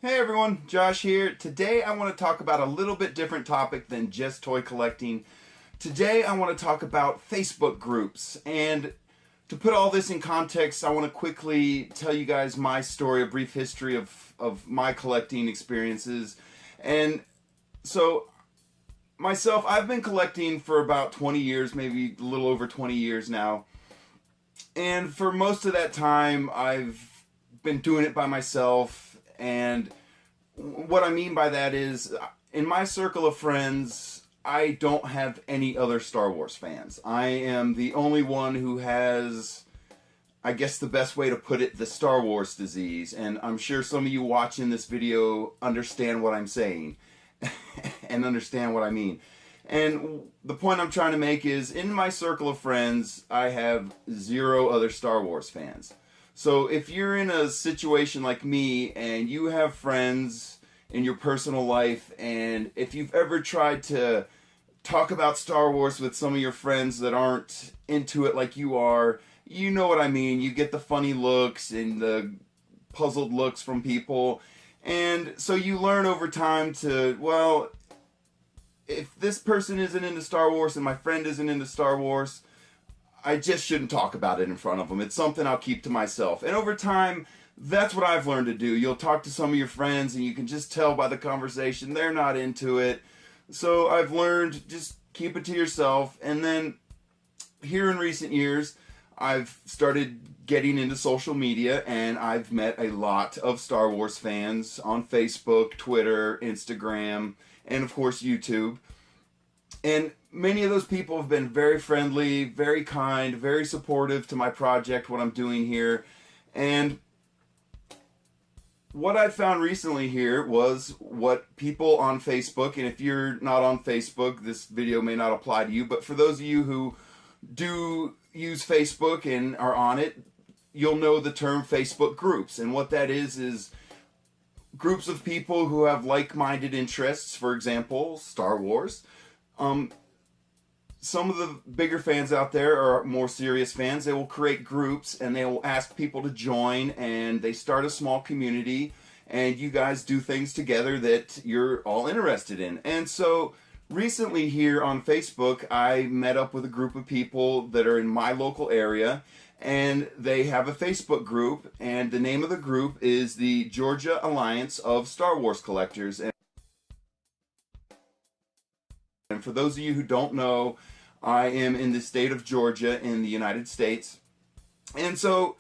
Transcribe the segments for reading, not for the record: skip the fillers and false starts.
Hey everyone, Josh here. Today I want to talk about a little bit different topic than just toy collecting. Today I want to talk about Facebook groups. And to put all this in context, I want to quickly tell you guys my story, a brief history of my collecting experiences. And so, myself, I've been collecting for about 20 years, maybe a little over 20 years now. And for most of that time, I've been doing it by myself. And what I mean by that is, in my circle of friends, I don't have any other Star Wars fans. I am the only one who has, I guess the best way to put it, the Star Wars disease. And I'm sure some of you watching this video understand what I'm saying and understand what I mean. And the point I'm trying to make is, in my circle of friends, I have zero other Star Wars fans. So if you're in a situation like me and you have friends in your personal life, and if you've ever tried to talk about Star Wars with some of your friends that aren't into it like you are, you know what I mean. You get the funny looks and the puzzled looks from people. And so you learn over time to, well, if this person isn't into Star Wars and my friend isn't into Star Wars, I just shouldn't talk about it in front of them. It's something I'll keep to myself. And over time, that's what I've learned to do. You'll talk to some of your friends and you can just tell by the conversation they're not into it. So I've learned just keep it to yourself. And then here in recent years, I've started getting into social media, and I've met a lot of Star Wars fans on Facebook, Twitter, Instagram, and of course YouTube. And many of those people have been very friendly, very kind, very supportive to my project, what I'm doing here. And what I found recently here was what people on Facebook, and if you're not on Facebook, this video may not apply to you, but for those of you who do use Facebook and are on it, you'll know the term Facebook groups. And what that is groups of people who have like-minded interests, for example, Star Wars. Some of the bigger fans out there are more serious fans. They will create groups and they will ask people to join, and they start a small community, and you guys do things together that you're all interested in. And so recently here on Facebook, I met up with a group of people that are in my local area, and they have a Facebook group, and the name of the group is the Georgia Alliance of Star Wars Collectors. And for those of you who don't know, I am in the state of Georgia in the United States. And so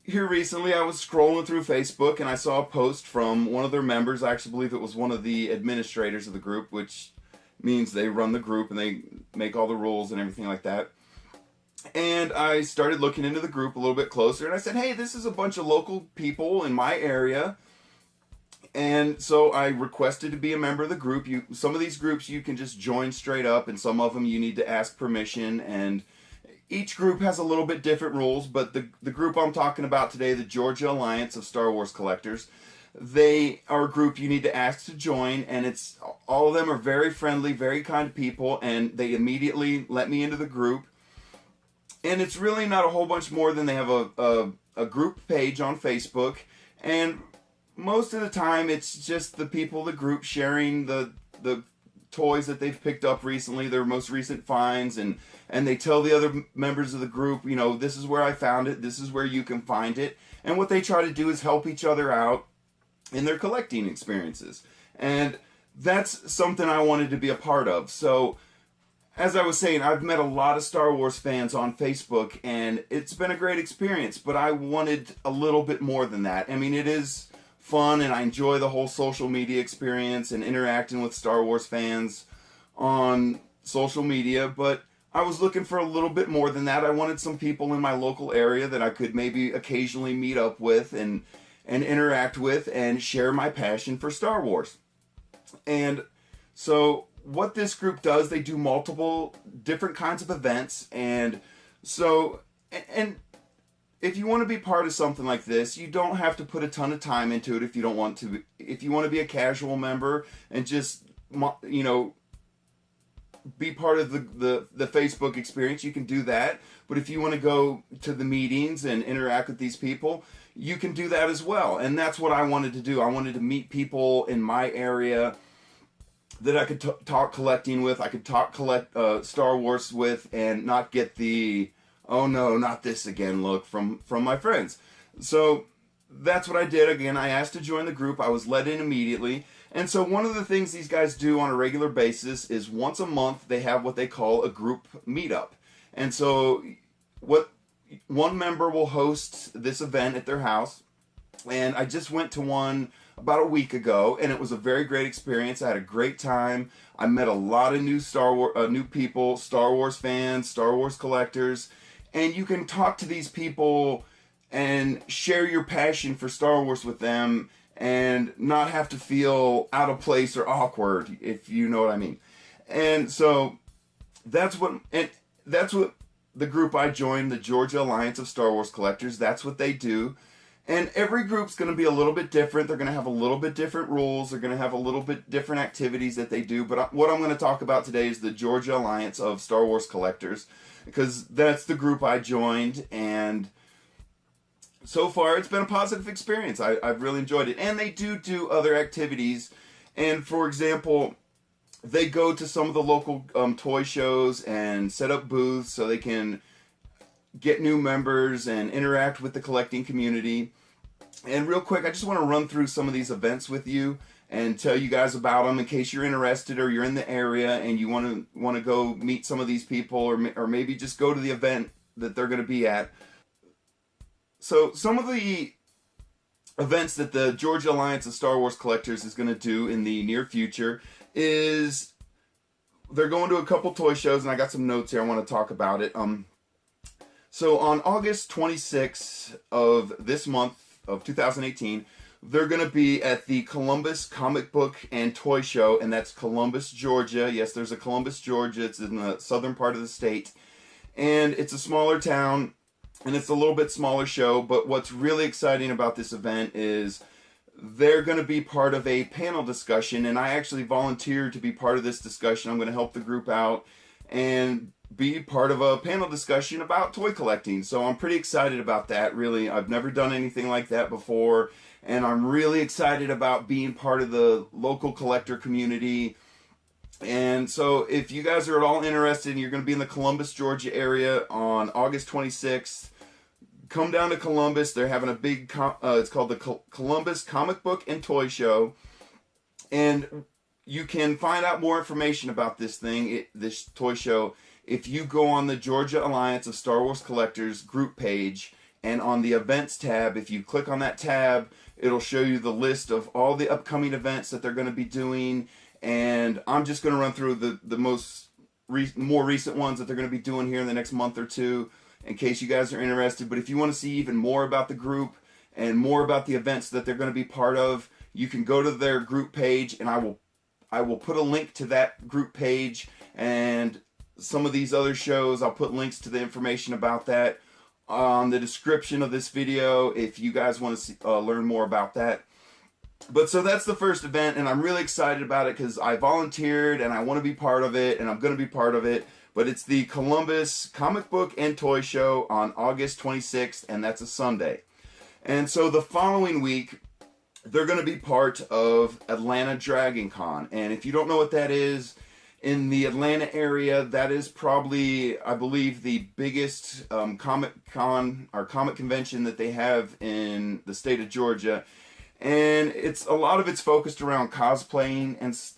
here recently I was scrolling through Facebook and I saw a post from one of their members. I actually believe it was one of the administrators of the group, which means they run the group and they make all the rules and everything like that. And I started looking into the group a little bit closer, and I said, hey, this is a bunch of local people in my area. And so I requested to be a member of the group. Some of these groups you can just join straight up, and some of them you need to ask permission. And each group has a little bit different rules, but the group I'm talking about today, the Georgia Alliance of Star Wars Collectors, they are a group you need to ask to join, and it's all of them are very friendly, very kind people, and they immediately let me into the group. And it's really not a whole bunch more than they have a group page on Facebook, and most of the time it's just the people, the group, sharing the toys that they've picked up recently, their most recent finds, and they tell the other members of the group, you know, this is where I found it, this is where you can find it. And what they try to do is help each other out in their collecting experiences. And that's something I wanted to be a part of. So as I was saying, I've met a lot of Star Wars fans on Facebook, and it's been a great experience, but I wanted a little bit more than that. I mean, it is fun, and I enjoy the whole social media experience and interacting with Star Wars fans on social media, but I was looking for a little bit more than that. I wanted some people in my local area that I could maybe occasionally meet up with and interact with and share my passion for Star Wars. And so what this group does, they do multiple different kinds of events, and so and if you want to be part of something like this, you don't have to put a ton of time into it if you don't want to. If you want to be a casual member and just, you know, be part of the Facebook experience, you can do that. But if you want to go to the meetings and interact with these people, you can do that as well. And that's what I wanted to do. I wanted to meet people in my area that I could talk collecting with. I could talk Star Wars with, and not get the "oh no, not this again" look from my friends. So that's what I did. Again, I asked to join the group. I was let in immediately. And so one of the things these guys do on a regular basis is once a month they have what they call a group meetup. And so one member will host this event at their house. And I just went to one about a week ago, and it was a very great experience. I had a great time. I met a lot of new people, Star Wars fans, Star Wars collectors, and you can talk to these people and share your passion for Star Wars with them and not have to feel out of place or awkward, if you know what I mean. And so that's what the group I joined, the Georgia Alliance of Star Wars Collectors, that's what they do. And every group's going to be a little bit different. They're going to have a little bit different rules. They're going to have a little bit different activities that they do. But what I'm going to talk about today is the Georgia Alliance of Star Wars Collectors, because that's the group I joined, and so far it's been a positive experience. I've really enjoyed it. And they do other activities. And for example, they go to some of the local toy shows and set up booths so they can get new members and interact with the collecting community. And real quick, I just want to run through some of these events with you and tell you guys about them in case you're interested or you're in the area and you want to go meet some of these people, or maybe just go to the event that they're going to be at. So some of the events that the Georgia Alliance of Star Wars Collectors is going to do in the near future is they're going to a couple toy shows, and I got some notes here. I want to talk about it. So on August 26th of this month of 2018, they're going to be at the Columbus Comic Book and Toy Show, and that's Columbus, Georgia. Yes, there's a Columbus, Georgia. It's in the southern part of the state, and it's a smaller town, and it's a little bit smaller show. But what's really exciting about this event is they're going to be part of a panel discussion, and I actually volunteered to be part of this discussion. I'm going to help the group out and be part of a panel discussion about toy collecting. So I'm pretty excited about that. Really, I've never done anything like that before, and I'm really excited about being part of the local collector community. And so if you guys are at all interested and you're going to be in the Columbus, Georgia area on August 26th, come down to Columbus. They're having a big, it's called the Columbus Comic Book and Toy Show. And you can find out more information about this this toy show, if you go on the Georgia Alliance of Star Wars Collectors group page, and on the events tab, if you click on that tab, it'll show you the list of all the upcoming events that they're going to be doing. And I'm just going to run through the more recent ones that they're going to be doing here in the next month or two, in case you guys are interested. But if you want to see even more about the group and more about the events that they're going to be part of, you can go to their group page, and I will put a link to that group page, and some of these other shows, I'll put links to the information about that on the description of this video if you guys want to learn more about that. But so that's the first event, and I'm really excited about it because I volunteered and I want to be part of it, and I'm going to be part of it. But it's the Columbus Comic Book and Toy Show on August 26th, and that's a Sunday. And so the following week, they're going to be part of Atlanta Dragon Con. And if you don't know what that is, in the Atlanta area, that is probably, I believe, the biggest comic con or comic convention that they have in the state of Georgia. And a lot of it's focused around cosplaying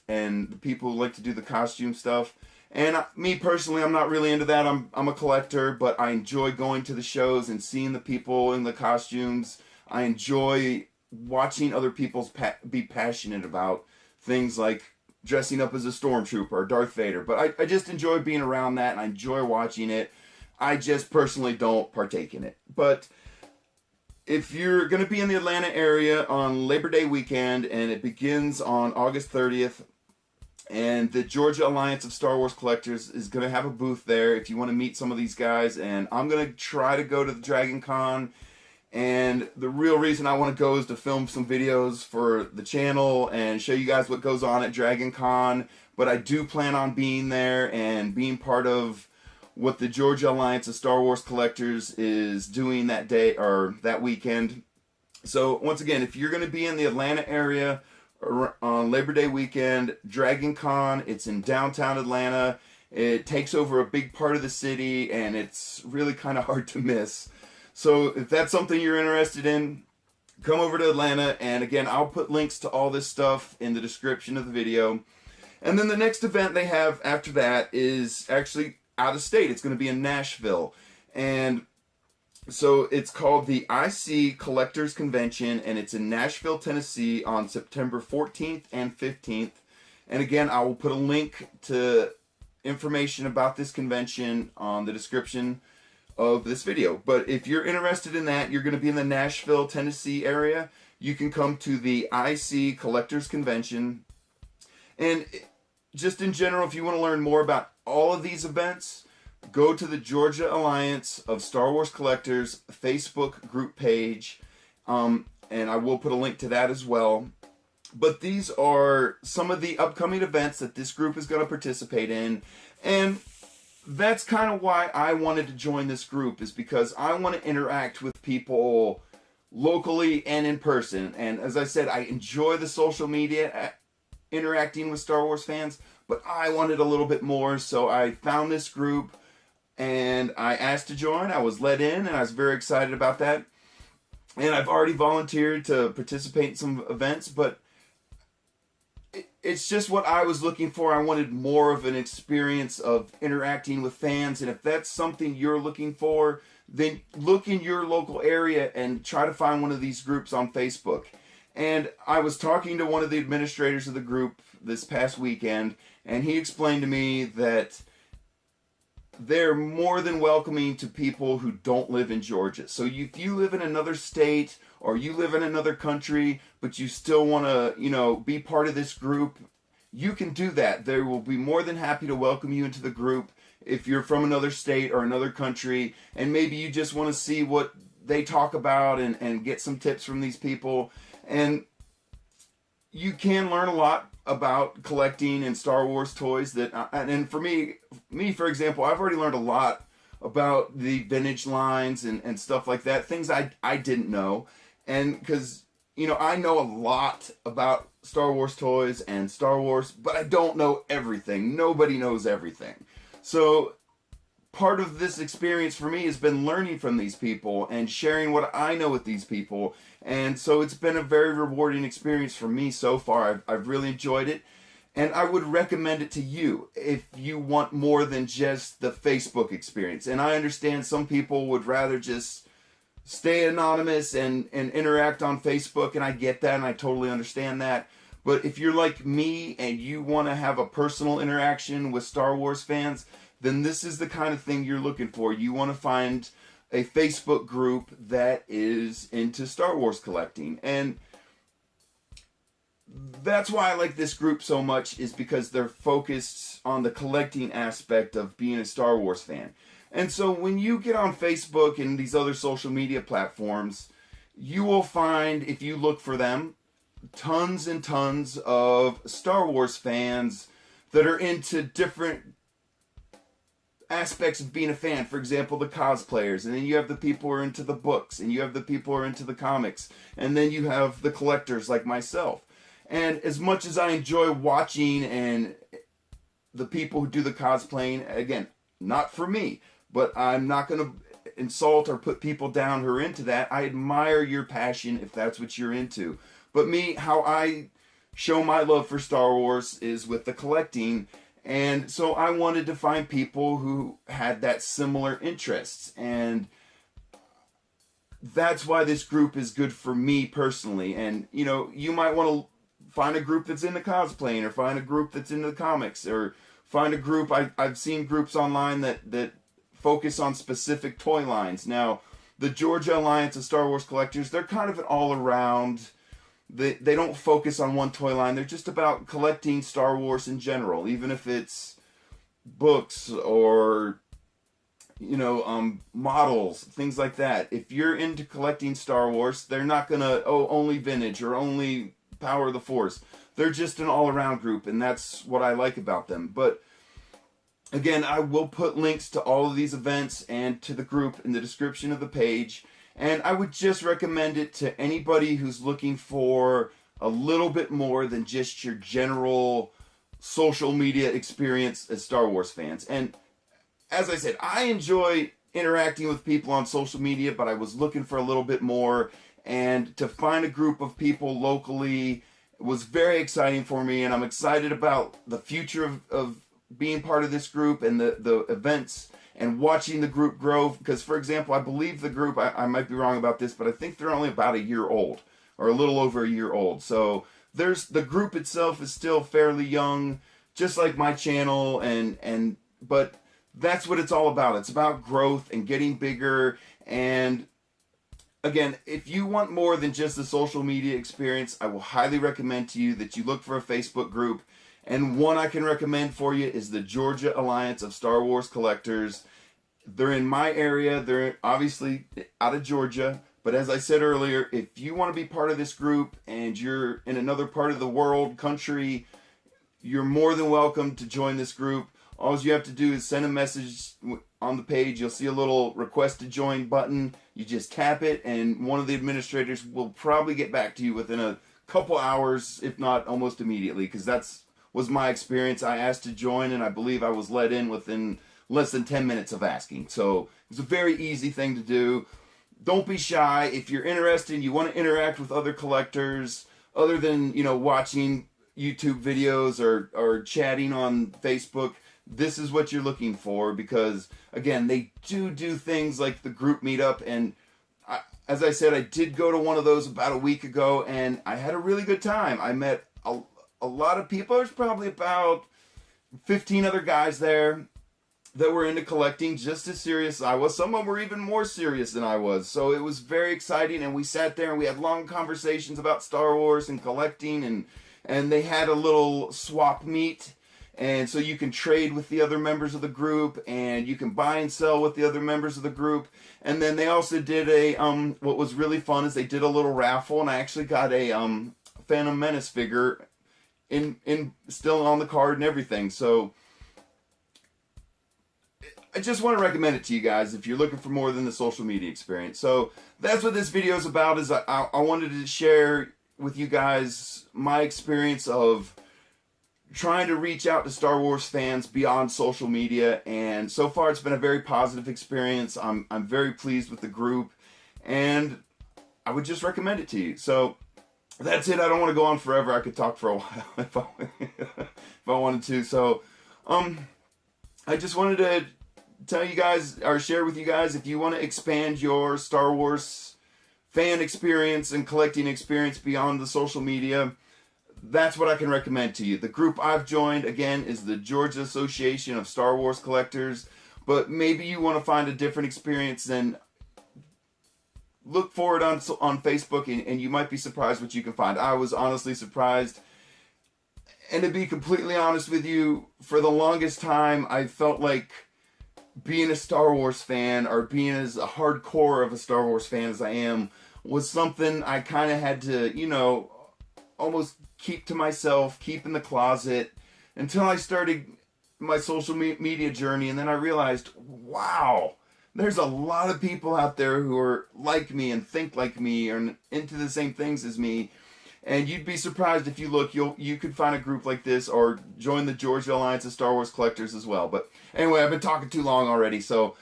and the people who like to do the costume stuff. And me personally, I'm not really into that. I'm a collector, but I enjoy going to the shows and seeing the people in the costumes. I enjoy watching other people be passionate about things like dressing up as a stormtrooper or Darth Vader. But I just enjoy being around that, and I enjoy watching it. I just personally don't partake in it. But if you're going to be in the Atlanta area on Labor Day weekend, and it begins on August 30th, and the Georgia Alliance of Star Wars Collectors is going to have a booth there if you want to meet some of these guys. And I'm going to try to go to the Dragon Con. And the real reason I want to go is to film some videos for the channel and show you guys what goes on at Dragon Con. but I do plan on being there and being part of what the Georgia Alliance of Star Wars Collectors is doing that day or that weekend. So once again, if you're going to be in the Atlanta area on Labor Day weekend, Dragon Con, it's in downtown Atlanta. It takes over a big part of the city, and it's really kind of hard to miss. So if that's something you're interested in, come over to Atlanta. And again, I'll put links to all this stuff in the description of the video. And then the next event they have after that is actually out of state. It's going to be in Nashville. And so it's called the IC Collectors Convention, and it's in Nashville, Tennessee on September 14th and 15th. And again, I will put a link to information about this convention on the description of this video. But if you're interested in that, you're going to be in the Nashville, Tennessee area, you can come to the IC Collectors Convention. And just in general, if you want to learn more about all of these events, go to the Georgia Alliance of Star Wars Collectors Facebook group page, and I will put a link to that as well. But these are some of the upcoming events that this group is going to participate in, and that's kind of why I wanted to join this group, is because I want to interact with people locally and in person. And as I said, I enjoy the social media interacting with Star Wars fans, but I wanted a little bit more, so I found this group and I asked to join. I was let in, and I was very excited about that. And I've already volunteered to participate in some events, but it's just what I was looking for. I wanted more of an experience of interacting with fans, and if that's something you're looking for, then look in your local area and try to find one of these groups on Facebook. And I was talking to one of the administrators of the group this past weekend, and he explained to me that they're more than welcoming to people who don't live in Georgia. So if you live in another state or you live in another country, but you still want to, be part of this group, you can do that. They will be more than happy to welcome you into the group if you're from another state or another country, and maybe you just want to see what they talk about and get some tips from these people. And you can learn a lot about collecting and Star Wars toys and for me, for example, I've already learned a lot about the vintage lines and stuff like that, things I didn't know. And because, I know a lot about Star Wars toys and Star Wars, but I don't know everything. Nobody knows everything. So part of this experience for me has been learning from these people and sharing what I know with these people. And so it's been a very rewarding experience for me so far. I've really enjoyed it. And I would recommend it to you if you want more than just the Facebook experience. And I understand some people would rather just stay anonymous and interact on Facebook. And I get that, and I totally understand that. But if you're like me and you want to have a personal interaction with Star Wars fans, then this is the kind of thing you're looking for. You want to find a Facebook group that is into Star Wars collecting. And that's why I like this group so much, is because they're focused on the collecting aspect of being a Star Wars fan. And so when you get on Facebook and these other social media platforms, you will find, if you look for them, tons and tons of Star Wars fans that are into different aspects of being a fan. For example, the cosplayers, and then you have the people who are into the books, and you have the people who are into the comics, and then you have the collectors like myself. And as much as I enjoy watching and the people who do the cosplaying, again, not for me, but I'm not going to insult or put people down who are into that. I admire your passion if that's what you're into. But me, how I show my love for Star Wars is with the collecting. And so I wanted to find people who had that similar interests. And that's why this group is good for me personally. And, you might want to find a group that's into cosplaying, or find a group that's into the comics, or find a group. I've seen groups online that focus on specific toy lines. Now, the Georgia Alliance of Star Wars Collectors, they're kind of an all-around. They don't focus on one toy line. They're just about collecting Star Wars in general, even if it's books or, models, things like that. If you're into collecting Star Wars, they're not going to, only vintage or only Power of the Force. they're just an all-around group, and that's what I like about them. But again, I will put links to all of these events and to the group in the description of the page. And I would just recommend it to anybody who's looking for a little bit more than just your general social media experience as Star Wars fans. And as I said, I enjoy interacting with people on social media, but I was looking for a little bit more. And to find a group of people locally was very exciting for me. And I'm excited about the future of being part of this group and the events and watching the group grow. Because, for example, I believe the group, I might be wrong about this, but I think they're only about a year old, or a little over a year old. So the group itself is still fairly young, just like my channel, but that's what it's all about. It's about growth and getting bigger. And again, if you want more than just the social media experience, I will highly recommend to you that you look for a Facebook group. And one I can recommend for you is the Georgia Alliance of Star Wars Collectors. They're in my area. They're obviously out of Georgia. But as I said earlier, if you want to be part of this group and you're in another part of the world, country, you're more than welcome to join this group. All you have to do is send a message on the page. You'll see a little request to join button. You just tap it, and one of the administrators will probably get back to you within a couple hours, if not almost immediately, because that's was my experience. I asked to join, and I believe I was let in within less than 10 minutes of asking. So it's a very easy thing to do. Don't be shy. If you're interested, you want to interact with other collectors, other than, watching YouTube videos or chatting on Facebook, this is what you're looking for, because, again, they do things like the group meetup. And as I said, I did go to one of those about a week ago, and I had a really good time. I met a lot of people. There's probably about 15 other guys there that were into collecting just as serious as I was. Some of them were even more serious than I was. So it was very exciting, and we sat there and we had long conversations about Star Wars and collecting, and they had a little swap meet. And so you can trade with the other members of the group, and you can buy and sell with the other members of the group. And then they also did what was really fun is they did a little raffle, and I actually got a Phantom Menace figure in still on the card and everything. So I just want to recommend it to you guys if you're looking for more than the social media experience. So that's what this video is about. Is I wanted to share with you guys my experience of trying to reach out to Star Wars fans beyond social media, and so far it's been a very positive experience. I'm very pleased with the group, and I would just recommend it to you. So that's it. I don't want to go on forever. I could talk for a while if I wanted to. So I just wanted to tell you guys, or share with you guys, if you want to expand your Star Wars fan experience and collecting experience beyond the social media, that's what I can recommend to you. The group I've joined, again, is the Georgia Association of Star Wars Collectors. But maybe you want to find a different experience, then look for it on Facebook, and you might be surprised what you can find. I was honestly surprised. And to be completely honest with you, for the longest time, I felt like being a Star Wars fan, or being as a hardcore of a Star Wars fan as I am, was something I kind of had to, almost keep to myself, keep in the closet, until I started my social media journey. And then I realized, wow, there's a lot of people out there who are like me and think like me or into the same things as me. And you'd be surprised if you look, you could find a group like this, or join the Georgia Alliance of Star Wars Collectors as well. But anyway, I've been talking too long already. So,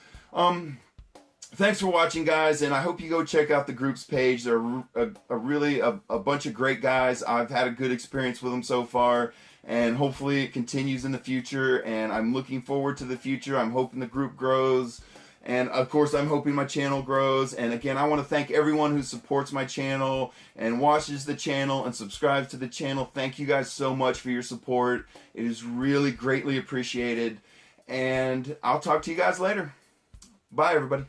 thanks for watching, guys, and I hope you go check out the group's page. They're really a bunch of great guys. I've had a good experience with them so far, and hopefully it continues in the future, and I'm looking forward to the future. I'm hoping the group grows, and of course I'm hoping my channel grows. And again, I want to thank everyone who supports my channel and watches the channel and subscribes to the channel. Thank you guys so much for your support. It is really greatly appreciated, and I'll talk to you guys later. Bye, everybody.